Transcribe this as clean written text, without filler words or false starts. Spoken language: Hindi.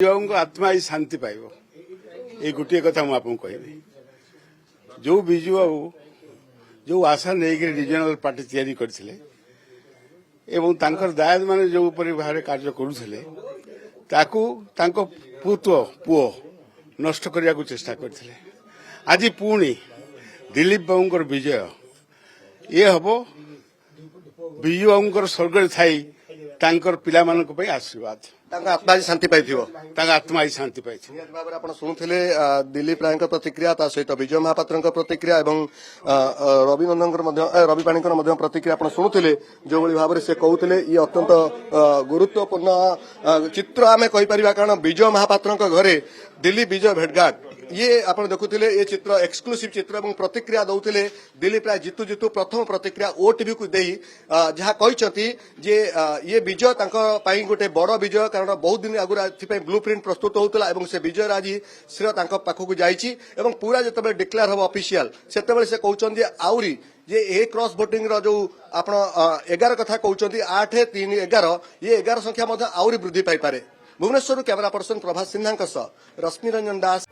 को आत्मा ही शांति पाइब ये गोटे कथा मुझे कहबी जो विजु बाबू जो आशा नहीं रिजनल पार्टी तैयारी करथिले एवं तांकर दायद माने जो ऊपर भाव कार्य करुले पुओ नष्ट करने को चेष्टा करथिले। आज पुणी दिलीप बाबूंकर विजय ये हम विजु बाबूंकर स्वर्ग थाई तांकर पिला मानक पई आशीर्वाद आत्मा आज शांति पाई आत्मा ही शांति पाई आप शुणुले दिलीप राय प्रतिक्रिया सहित विजय महापात्र प्रतिक्रिया और रवि नंदन रवि पाणी प्रतिक्रिया आप शुणुले जो भाव में से कहते ये अत्यंत गुरुत्वपूर्ण चित्र आम कहीपर कारण विजय महापात्र घरे दिलीप विजय भेटघाट ये आप देखुले ये चित्र एक्सक्लूसिव चित्र और प्रतिक्रिया दौले दिलीप राय जीतु जीतु प्रथम प्रतिक्रिया ओटीवी को दे जहाँ कहते जे ये विजय गोटे बड़ विजय कारण बहुत दिन आगुरी ब्लू प्रिंट प्रस्तुत होता और से विजय आज श्रेय पाखक जाइए पूरा जो डिक्लेयर हम ऑफिशियल से कहते आउरी जे ए क्रॉस भोटिंग जो आप 11 कथा कहते 8 3 11 ये 11 संख्या आउरी वृद्धि पाई पारे। भुवनेश्वर कैमरा पर्सन प्रभात सिन्हा रश्मि रंजन दास।